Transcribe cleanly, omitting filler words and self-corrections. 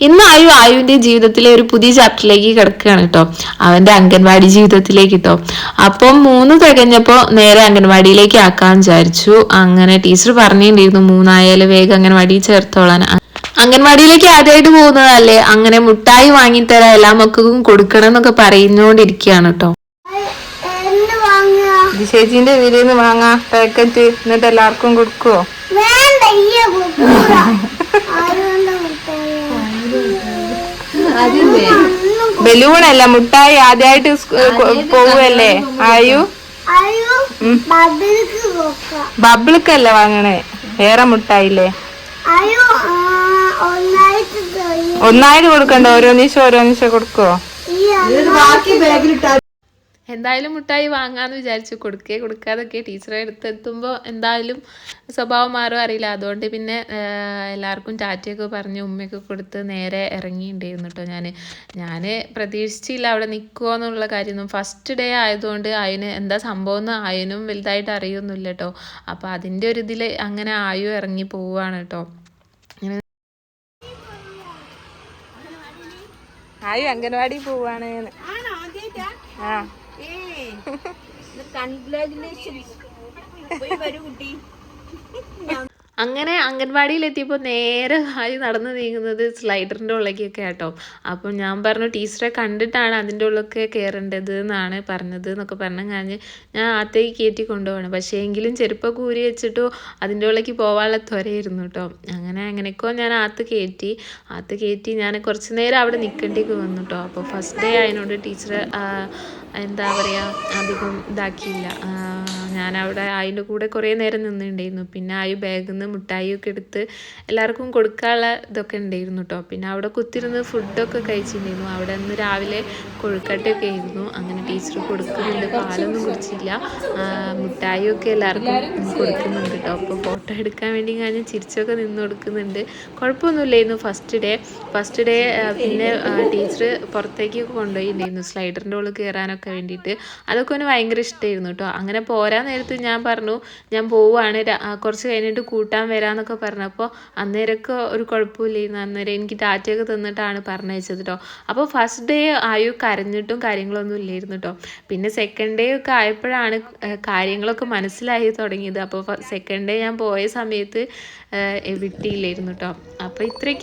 ഇന്ന് ആയുവിന്റെ ജീവിതത്തിലെ ഒരു പുതിയ ചാപ്റ്ററിലേക്ക് കിടക്കുകയാണ് കേട്ടോ, അവന്റെ അംഗൻവാടി ജീവിതത്തിലേക്ക് കേട്ടോ. അപ്പം 3 തികഞ്ഞപ്പോ നേരെ അംഗൻവാടിയിലേക്ക് ആക്കാൻ വിചാരിച്ചു. അങ്ങനെ ടീച്ചർ പറഞ്ഞിട്ടുണ്ടായിരുന്നു 3 വേഗം അംഗൻവാടി ചേർത്തോളാൻ. അംഗൻവാടിയിലേക്ക് ആദ്യമായിട്ട് പോകുന്നതല്ലേ, അങ്ങനെ മുട്ടായി വാങ്ങിത്തരാ എല്ലാ മക്കൾക്കും കൊടുക്കണം എന്നൊക്കെ പറയുന്നോണ്ടിരിക്കുകയാണ് കേട്ടോ. ചേച്ചീന്റെ വീടിന്ന് വാങ്ങാ പാക്കറ്റ്, എന്നിട്ട് എല്ലാവർക്കും കൊടുക്കുവോ? ബലൂണല്ല, മുട്ടായി. ആദ്യമായിട്ട് പോവല്ലേ ആയു? ബബിൾക്കല്ല വാങ്ങണേ, വേറെ മുട്ടായില്ലേ? ഒന്നായിട്ട് കൊടുക്കണ്ട, ഓരോന്നിശം കൊടുക്കോ? എന്തായാലും മുട്ടായി വാങ്ങാന്ന് വിചാരിച്ചു. കൊടുക്കാതൊക്കെ ടീച്ചറെ അടുത്തെത്തുമ്പോൾ എന്തായാലും സ്വഭാവം മാറും അറിയില്ല. അതുകൊണ്ട് പിന്നെ എല്ലാവർക്കും ടാറ്റയൊക്കെ പറഞ്ഞ് ഉമ്മയൊക്കെ കൊടുത്ത് നേരെ ഇറങ്ങിയിട്ടുണ്ടായിരുന്നു കേട്ടോ. ഞാൻ പ്രതീക്ഷിച്ചില്ല അവിടെ നിൽക്കുമോ എന്നുള്ള കാര്യമൊന്നും. ഫസ്റ്റ് ഡേ ആയതുകൊണ്ട് അതിന് എന്താ സംഭവം എന്ന് അതിനും വലുതായിട്ട് അറിയൊന്നുമില്ല കേട്ടോ. അപ്പോൾ അതിൻ്റെ ഒരു ഇതിൽ അങ്ങനെ ആയു ഇറങ്ങി പോവുകയാണ് കേട്ടോ. ആയു അംഗൻവാടി പോവാണ്. ആ അങ്ങനെ അംഗൻവാടിയിലെത്തിയപ്പോൾ നേരെ ആയി നടന്നു നീങ്ങുന്നത് സ്ലൈഡറിൻ്റെ ഉള്ളിലേക്കൊക്കെ കേട്ടോ. അപ്പം ഞാൻ പറഞ്ഞു ടീച്ചറെ കണ്ടിട്ടാണ് അതിൻ്റെ ഉള്ളിലൊക്കെ കയറേണ്ടത് എന്നാണ് പറഞ്ഞത് എന്നൊക്കെ പറഞ്ഞു കഴിഞ്ഞ് ഞാൻ അകത്തേക്ക് കയറ്റി കൊണ്ടുപോകണം. പക്ഷേ എങ്കിലും ചെരുപ്പൊക്കെ ഊരി വെച്ചിട്ടോ അതിൻ്റെ ഉള്ളിലേക്ക് പോകാനുള്ള ത്വരയായിരുന്നു കേട്ടോ. അങ്ങനെയൊക്കെ ഞാൻ അകത്ത് കയറ്റി ഞാൻ കുറച്ച് നേരം അവിടെ നിൽക്കേണ്ടിയൊക്കെ വന്നു കേട്ടോ. അപ്പോൾ ഫസ്റ്റ് ഡേ ആയതിനോട് ടീച്ചർ എന്താ പറയുക അധികം ഇതാക്കിയില്ല. ഞാനവിടെ അതിൻ്റെ കൂടെ കുറേ നേരം നിന്നിട്ടുണ്ടായിരുന്നു. പിന്നെ ആയു ബാഗിൽ നിന്ന് മുട്ടായിയൊക്കെ എടുത്ത് എല്ലാവർക്കും കൊടുക്കാനുള്ള ഇതൊക്കെ ഉണ്ടായിരുന്നു കേട്ടോ. പിന്നെ അവിടെ കുത്തിരുന്ന് ഫുഡൊക്കെ കഴിച്ചിട്ടുണ്ടായിരുന്നു. അവിടെ നിന്ന് രാവിലെ കൊഴുക്കട്ടയൊക്കെ ആയിരുന്നു. അങ്ങനെ ടീച്ചർ കൊടുക്കുന്നുണ്ട്, പാലൊന്നും കുടിച്ചില്ല. മുട്ടായിയൊക്കെ എല്ലാവർക്കും കൊടുക്കുന്നുണ്ട് കേട്ടോ. അപ്പോൾ ഫോട്ടോ എടുക്കാൻ വേണ്ടി ഞാൻ ചിരിച്ചൊക്കെ നിന്ന് കൊടുക്കുന്നുണ്ട്. കുഴപ്പമൊന്നുമില്ലായിരുന്നു ഫസ്റ്റ് ഡേ. പിന്നെ ടീച്ചർ പുറത്തേക്കൊക്കെ കൊണ്ടുപോയിട്ടുണ്ടായിരുന്നു സ്ലൈഡറിൻ്റെ ഉള്ളിൽ കയറാനൊക്കെ വേണ്ടിയിട്ട്. അതൊക്കെ ഒന്ന് ഭയങ്കര ഇഷ്ടമായിരുന്നു കേട്ടോ. അങ്ങനെ പോരാൻ നേരത്ത് ഞാൻ പറഞ്ഞു ഞാൻ പോവുകയാണ്, കുറച്ച് കഴിഞ്ഞിട്ട് കൂട്ടാൻ വരാമെന്നൊക്കെ പറഞ്ഞപ്പോൾ അന്നേരമൊക്കെ ഒരു കുഴപ്പമില്ലായിരുന്നു. അന്നേരം എനിക്ക് ടാറ്റയൊക്കെ തന്നിട്ടാണ് പറഞ്ഞയച്ചത് കേട്ടോ. അപ്പോൾ ഫസ്റ്റ് ഡേ ആയു കരഞ്ഞിട്ടും കാര്യങ്ങളൊന്നും ഇല്ലായിരുന്നു കേട്ടോ. പിന്നെ സെക്കൻഡ് ഡേ ഒക്കെ ആയപ്പോഴാണ് കാര്യങ്ങളൊക്കെ മനസ്സിലായി തുടങ്ങിയത്. അപ്പോൾ സെക്കൻഡ് ഡേ ഞാൻ പോയ സമയത്ത് വിട്ടിയില്ലായിരുന്നു കേട്ടോ. അപ്പോൾ ഇത്രയ്ക്ക്